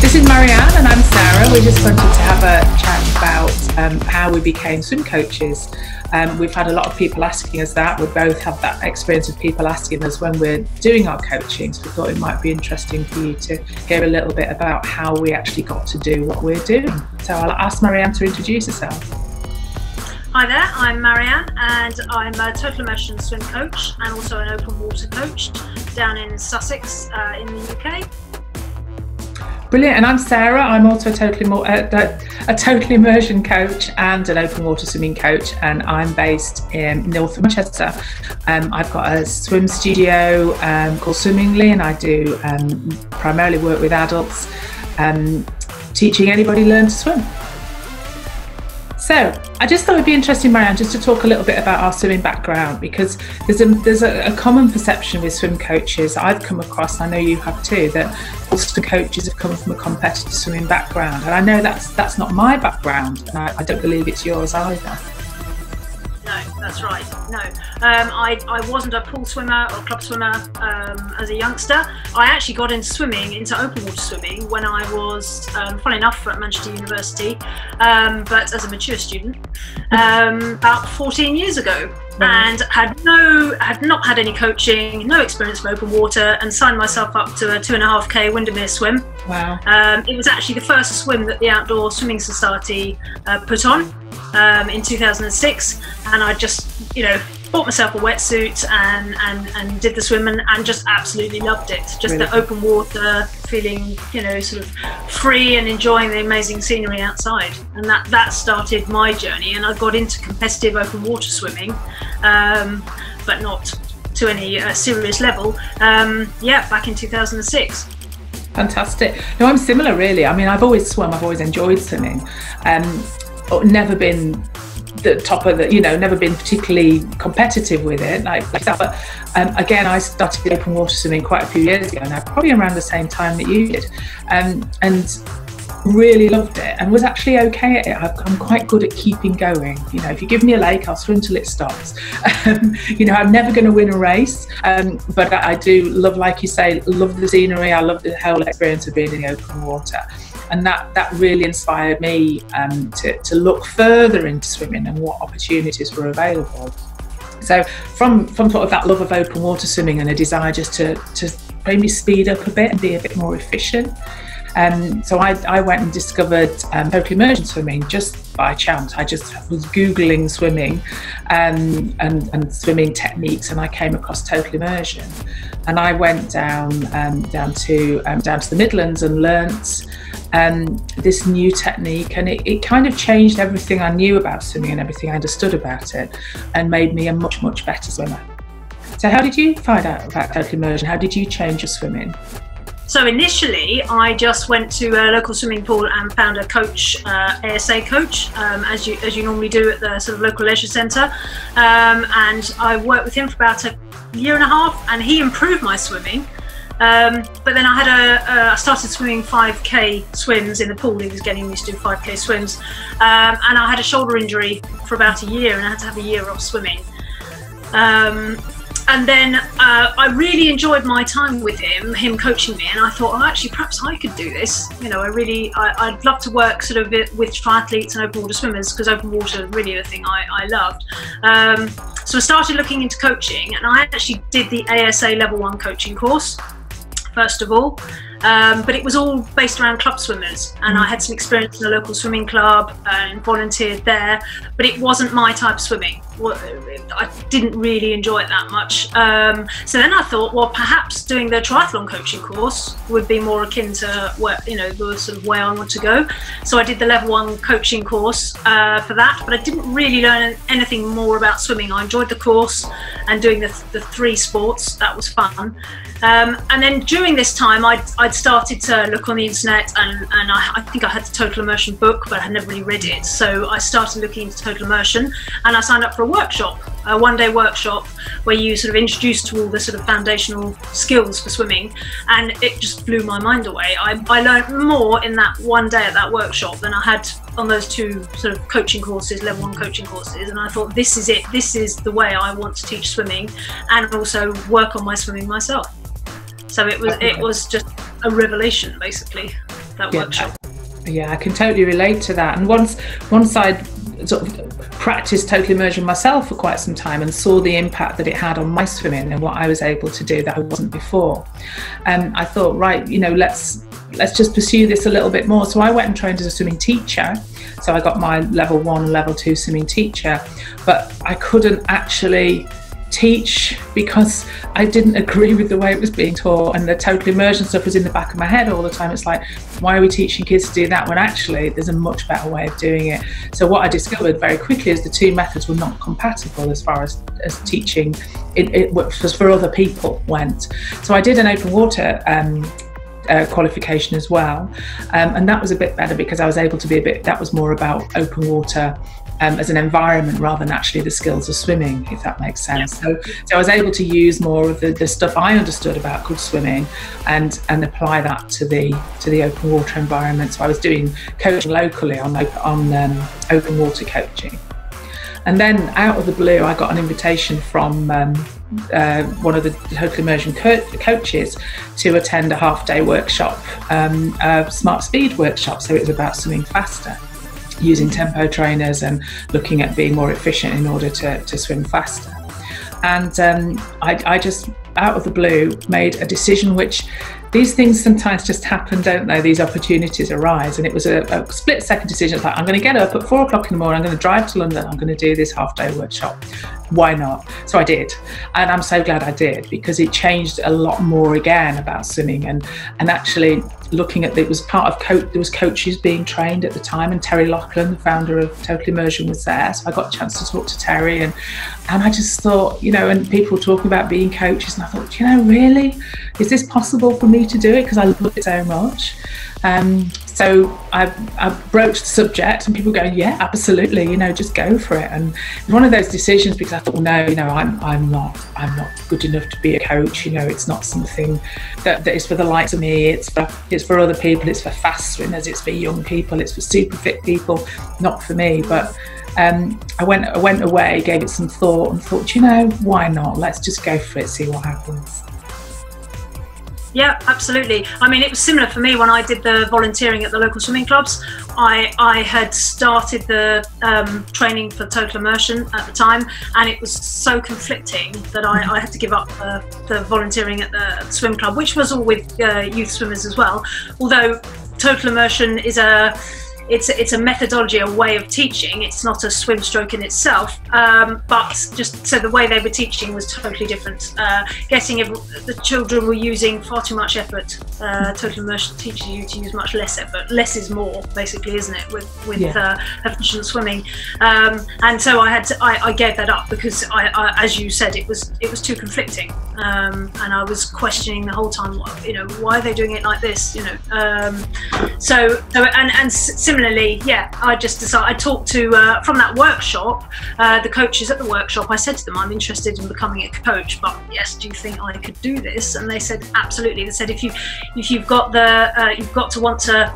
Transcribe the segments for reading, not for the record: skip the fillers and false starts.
This is Marianne and I'm Sarah. We just wanted to have a chat about how we became swim coaches. We've had a lot of people asking us that. We both have that experience of people asking us when we're doing our coaching, so we thought it might be interesting for you to hear a little bit about how we actually got to do what we're doing. So I'll ask Marianne to introduce herself. Hi there, I'm Marianne and I'm a total immersion swim coach and also an open water coach down in Sussex in the UK. Brilliant. And I'm Sarah. I'm also a total immersion coach and an open water swimming coach, and I'm based in north of Manchester. I've got a swim studio called Swimmingly, and I do primarily work with adults, teaching anybody learn to swim. So I just thought it'd be interesting, Marianne, just to talk a little bit about our swimming background, because there's a common perception with swim coaches I've come across, I know you have too, that most coaches have come from a competitive swimming background, and I know that's not my background, and I don't believe it's yours either. No, that's right. No, I wasn't a pool swimmer or club swimmer as a youngster. I actually got into open water swimming when I was, funny enough, at Manchester University, but as a mature student, about 14 years ago, and had not had any coaching, no experience with open water, and signed myself up to a 2.5k Windermere swim. Wow! It was actually the first swim that the Outdoor Swimming Society put on. In 2006, and I just, bought myself a wetsuit and did the swim and just absolutely loved it. Just really? The open water, feeling, sort of free and enjoying the amazing scenery outside. And that started my journey, and I got into competitive open water swimming, but not to any serious level, back in 2006. Fantastic. No, I'm similar really. I mean, I've always swum, I've always enjoyed swimming. Never been the top of the, never been particularly competitive with it like that. But again, I started open water swimming quite a few years ago now, probably around the same time that you did, and really loved it and was actually okay at it. I'm quite good at keeping going. If you give me a lake, I'll swim till it stops. I'm never going to win a race, but I do love, like you say, love the scenery. I love the whole experience of being in the open water. And that really inspired me to look further into swimming and what opportunities were available. So from sort of that love of open water swimming and a desire just to maybe speed up a bit and be a bit more efficient, so I went and discovered total immersion swimming just by chance. I just was Googling swimming and swimming techniques, and I came across total immersion. And I went down to the Midlands and learnt this new technique, and it kind of changed everything I knew about swimming and everything I understood about it, and made me a much, much better swimmer. So how did you find out about total immersion? How did you change your swimming? So initially, I just went to a local swimming pool and found a coach, ASA coach, as you normally do at the sort of local leisure centre, and I worked with him for about a year and a half, and he improved my swimming. But then I started swimming 5k swims in the pool. He was getting me to do 5k swims, and I had a shoulder injury for about a year, and I had to have a year off swimming. And then I really enjoyed my time with him coaching me, and I thought, actually, perhaps I could do this. I'd love to work sort of with triathletes and open water swimmers, because open water is really the thing I loved. So I started looking into coaching, and I actually did the ASA Level 1 coaching course, first of all. But it was all based around club swimmers, and I had some experience in a local swimming club and volunteered there, but it wasn't my type of swimming. I didn't really enjoy it that much. So then I thought, well, perhaps doing the triathlon coaching course would be more akin to the sort of way I want to go. So I did the Level 1 coaching course for that, but I didn't really learn anything more about swimming. I enjoyed the course and doing the 3 sports. That was fun. And then during this time, I'd started to look on the internet, and I think I had the Total Immersion book, but I had never really read it. So I started looking into Total Immersion, and I signed up for a workshop, a one-day workshop where you sort of introduced to all the sort of foundational skills for swimming, and it just blew my mind away. I learned more in that one day at that workshop than I had on those 2 sort of coaching courses, Level 1 coaching courses, and I thought, this is it. This is the way I want to teach swimming and also work on my swimming myself. So it was just a revelation, basically. that Yeah. workshop. Yeah, I can totally relate to that. And once I'd sort of practiced total immersion myself for quite some time and saw the impact that it had on my swimming and what I was able to do that I wasn't before, I thought, right, you know, let's just pursue this a little bit more. So I went and trained as a swimming teacher. So I got my level 1 and level 2 swimming teacher, but I couldn't actually teach because I didn't agree with the way it was being taught, and the total immersion stuff was in the back of my head all the time. It's like, why are we teaching kids to do that when actually there's a much better way of doing it? So what I discovered very quickly is the two methods were not compatible as far as teaching it was for other people went. So I did an open water qualification as well, and that was a bit better because I was able to be that was more about open water as an environment rather than actually the skills of swimming, if that makes sense. So I was able to use more of the stuff I understood about good swimming and apply that to the open water environment. So I was doing coaching locally on open water coaching. And then out of the blue, I got an invitation from one of the total immersion coaches to attend a half-day workshop, a smart speed workshop. So it was about swimming faster, using tempo trainers and looking at being more efficient in order to swim faster. And I just, out of the blue, made a decision, which these things sometimes just happen, don't they? These opportunities arise. And it was a split-second decision. It's like, I'm going to get up at 4 o'clock in the morning, I'm going to drive to London, I'm going to do this half-day workshop. Why not? So I did. And I'm so glad I did, because it changed a lot more again about swimming, and actually looking at, it was part of there was coaches being trained at the time, and Terry Lachlan, the founder of Total Immersion, was there. So I got a chance to talk to Terry, and I just thought, you know, and people were talking about being coaches, and I thought, you know, really? Is this possible for me to do it? Because I love it so much. So I broached the subject, and people go, yeah, absolutely, you know, just go for it. And it's one of those decisions, because I thought, well, no, you know, I'm not good enough to be a coach. You know, it's not something that is for the likes of me. It's for other people. It's for fast swimmers. It's for young people. It's for super fit people. Not for me. But I went away, gave it some thought, and thought, you know, why not? Let's just go for it, see what happens. Yeah, absolutely. I mean, it was similar for me when I did the volunteering at the local swimming clubs. I had started the training for total immersion at the time, and it was so conflicting that I had to give up the volunteering at the swim club, which was all with youth swimmers as well. Although total immersion is it's a methodology, a way of teaching. It's not a swim stroke in itself, but just so the way they were teaching was totally different. The children were using far too much effort. Total immersion teaches you to use much less effort. Less is more, basically, isn't it? With efficient swimming, and so I gave that up because as you said, it was too conflicting, and I was questioning the whole time. You know, why are they doing it like this? You know, and similarly, yeah, I just decided. I talked to from that workshop, the coaches at the workshop. I said to them, I'm interested in becoming a coach, but yes, do you think I could do this? And they said, absolutely. They said, if you've got you've got to want to,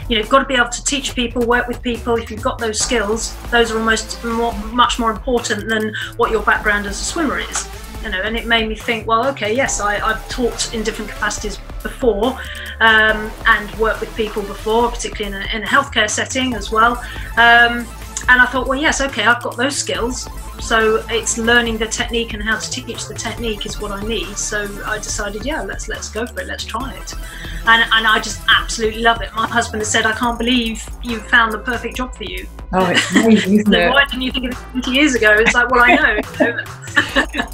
you know, you've got to be able to teach people, work with people. If you've got those skills, those are much more important than what your background as a swimmer is. You know, and it made me think, well, okay, yes, I've taught in different capacities before, and worked with people before, particularly in a healthcare setting as well. And I thought, well, yes, okay, I've got those skills. So it's learning the technique and how to teach the technique is what I need. So I decided, yeah, let's go for it. Let's try it. And I just absolutely love it. My husband has said, I can't believe you found the perfect job for you. Oh, it's amazing, isn't it? Why didn't you think of it 20 years ago? It's like, well, I know.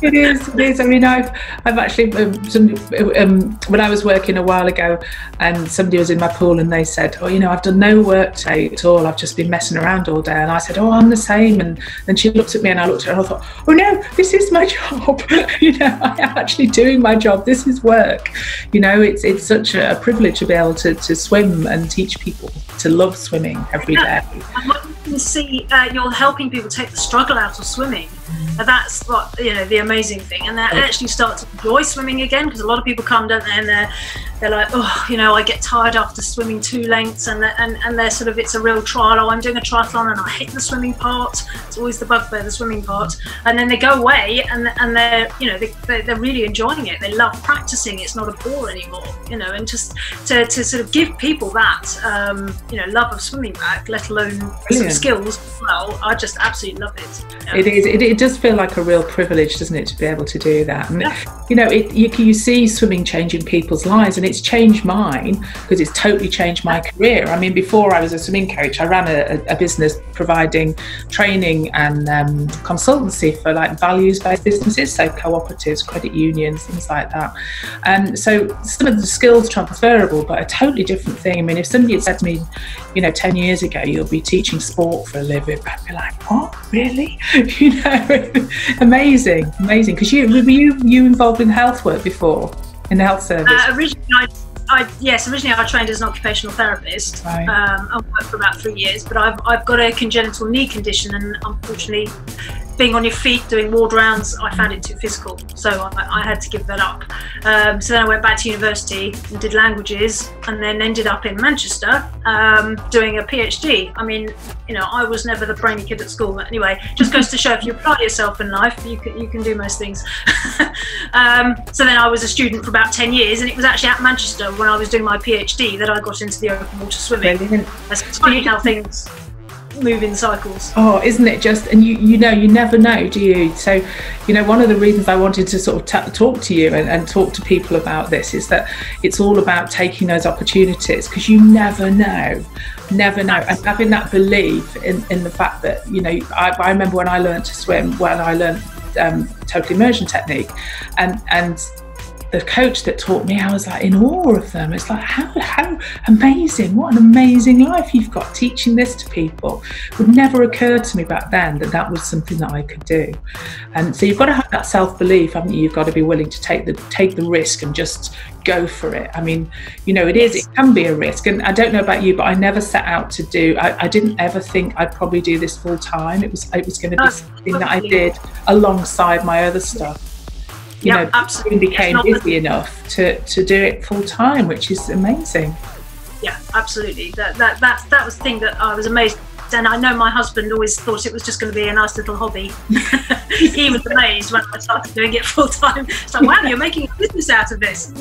It is. I mean, I've actually, when I was working a while ago, and somebody was in my pool and they said, oh, you know, I've done no work today at all. I've just been messing around all day. And I said, oh, I'm the same. And then she looked at me and I looked at her and I thought, oh no, this is my job. You know, I am actually doing my job. This is work. You know, it's such a privilege to be able to swim and teach people to love swimming every day. And when you see you're helping people take the struggle out of swimming, And that's what, you know, the amazing thing. And they actually start to enjoy swimming again, because a lot of people come, don't they, and they're like, oh, you know, I get tired after swimming 2 lengths, and they're sort of, it's a real trial. Oh, I'm doing a triathlon and I hate the swimming part. It's always the bugbear, the swimming part. And then they go away and they're, you know, they're really enjoying it. They love practicing. It's not a bore anymore, you know. And just to sort of give people that, you know, love of swimming back, let alone some skills as well, I just absolutely love it. Yeah. It is. It does feel like a real privilege, doesn't it, to be able to do that? And you know, you see swimming changing people's lives, and it's changed mine, because it's totally changed my career. I mean, before I was a swimming coach, I ran a business providing training and consultancy for like values-based businesses, so cooperatives, credit unions, things like that. So some of the skills transferable, but a totally different thing. I mean, if somebody had said to me, you know, 10 years ago, you'll be teaching sport for a living, I'd be like, what, really? You know, amazing. Because were you involved in health work before, in the health service? Originally I trained as an occupational therapist. Right. I worked for about 3 years, but I've got a congenital knee condition, and unfortunately, being on your feet doing ward rounds, I found it too physical, so I had to give that up. So then I went back to university and did languages, and then ended up in Manchester doing a PhD. I mean, you know, I was never the brainy kid at school, but anyway, just goes to show if you apply yourself in life, you can do most things. So then I was a student for about 10 years, and it was actually at Manchester when I was doing my PhD that I got into the open water swimming. It's funny how things move in cycles. Oh, isn't it just? And you know, you never know, do you? So, you know, one of the reasons I wanted to sort of talk to you and talk to people about this is that it's all about taking those opportunities, because you never know, and having that belief in the fact that, you know, I remember when I learned to swim, when I learned total immersion technique, and the coach that taught me, I was like in awe of them. It's like, how amazing, what an amazing life you've got teaching this to people. It would never occur to me back then that was something that I could do. And so you've got to have that self-belief, haven't you? You've got to be willing to take the risk and just go for it. I mean, you know, it can be a risk, and I don't know about you, but I never set out to do, I didn't ever think I'd probably do this full time. It was going to be something that I did alongside my other stuff. You know, absolutely. Became busy enough to do it full time, which is amazing. Yeah, absolutely. That was the thing that I was amazed. And I know my husband always thought it was just going to be a nice little hobby. He was amazed when I started doing it full time. It's like, wow, you're making a business out of this.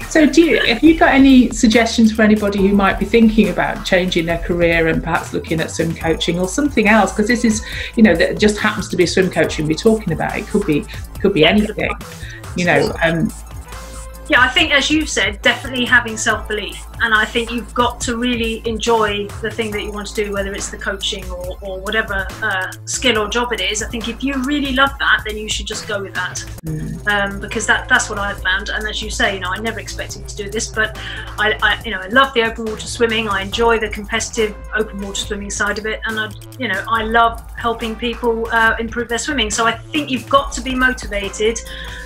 So have you got any suggestions for anybody who might be thinking about changing their career and perhaps looking at swim coaching or something else? Because this is, you know, that just happens to be swim coaching we're talking about. It could be anything, you know. Yeah, I think, as you've said, definitely having self-belief. And I think you've got to really enjoy the thing that you want to do, whether it's the coaching or whatever skill or job it is. I think if you really love that, then you should just go with that. Because that's what I've found. And as you say, you know, I never expected to do this, but I you know, I love the open water swimming. I enjoy the competitive open water swimming side of it. And I love helping people improve their swimming. So I think you've got to be motivated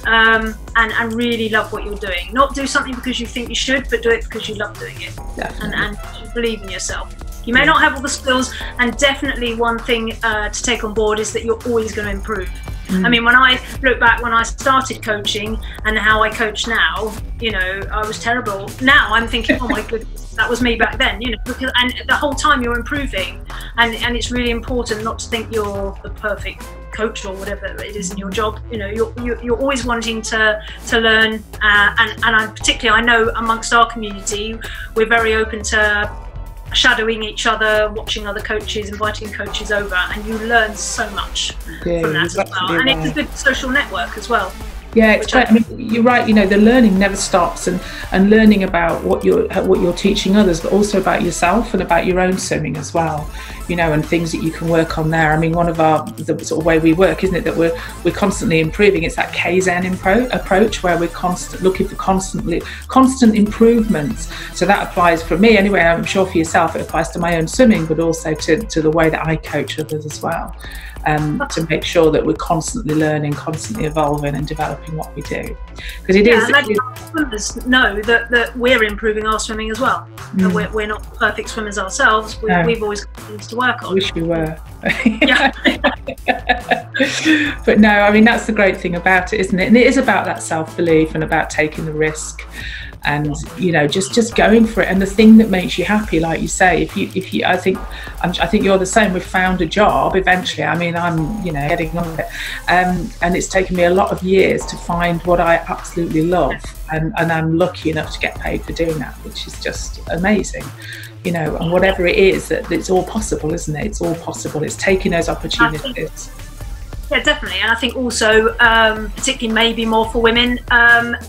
and really love what you're doing. Not do something because you think you should, but do it because you love doing it. And you believe in yourself. You may not have all the skills, and definitely one thing to take on board is that you're always going to improve. I mean, when I look back when I started coaching and how I coach now, you know, I was terrible. Now I'm thinking, oh my goodness, that was me back then, you know, and the whole time you're improving, and it's really important not to think you're the perfect coach or whatever it is in your job. You know, you're always wanting to learn, and I know amongst our community we're very open to shadowing each other, watching other coaches, inviting coaches over, and you learn so much from that as well. And it's a good social network as well. Yeah, it's great. I mean, you're right. You know, the learning never stops, and learning about what you're teaching others, but also about yourself and about your own swimming as well. You know, and things that you can work on there. I mean, one of the sort of way we work, isn't it, that we're constantly improving. It's that Kaizen approach where we're looking for constant improvements. So that applies for me anyway. I'm sure for yourself it applies to my own swimming, but also to the way that I coach others as well. to make sure that we're constantly learning, constantly evolving and developing what we do. Because it is. And swimmers know that we're improving our swimming as well. And we're not perfect swimmers ourselves. We've always got things to work on. I wish we were. Yeah. But no, I mean, that's the great thing about it, isn't it? And it is about that self-belief and about taking the risk. And you know, just going for it, and the thing that makes you happy, like you say. If you, I think you're the same. We've found a job eventually. I mean, I'm getting on with it, and it's taken me a lot of years to find what I absolutely love, and I'm lucky enough to get paid for doing that, which is just amazing. And whatever it is, that it's all possible, isn't it? It's all possible. It's taking those opportunities. Yeah, definitely. And I think also, particularly maybe more for women,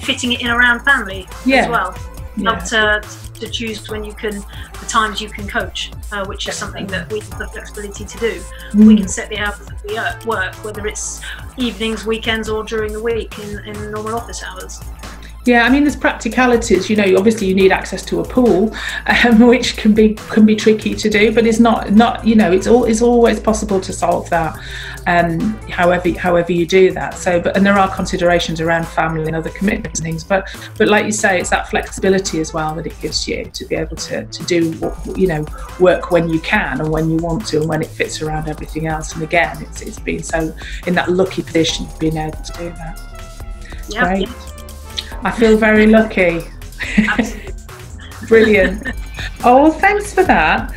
fitting it in around family as well. Not to choose when the times you can coach, which is something that we have the flexibility to do. We can set the hours that we work, whether it's evenings, weekends, or during the week in normal office hours. Yeah, I mean, there's practicalities. Obviously you need access to a pool, which can be tricky to do, but it's not. It's always possible to solve that. However you do that. And there are considerations around family and other commitments and things. But like you say, it's that flexibility as well that it gives you to be able to do work when you can and when you want to and when it fits around everything else. And again, it's been so in that lucky position of being able to do that. It's great. I feel very lucky. Absolutely. Brilliant. Oh, well, thanks for that.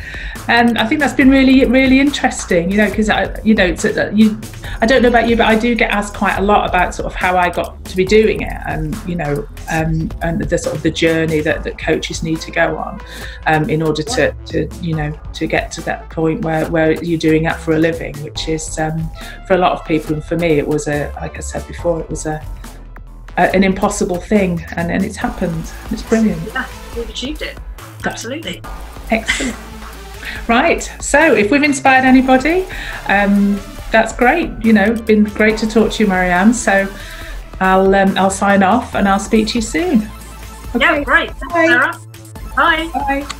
And I think that's been really, really interesting, because I don't know about you, but I do get asked quite a lot about sort of how I got to be doing it, and and the sort of the journey that coaches need to go on in order to get to that point where you're doing that for a living, which is for a lot of people, and for me it was like I said before, it was an impossible thing, and it's happened. It's brilliant. Yeah, we've achieved it. Absolutely. Excellent. Right, so if we've inspired anybody, that's great. Been great to talk to you, Marianne. So I'll sign off and I'll speak to you soon. Okay. Yeah, great. Thanks, Sarah. Bye. Bye.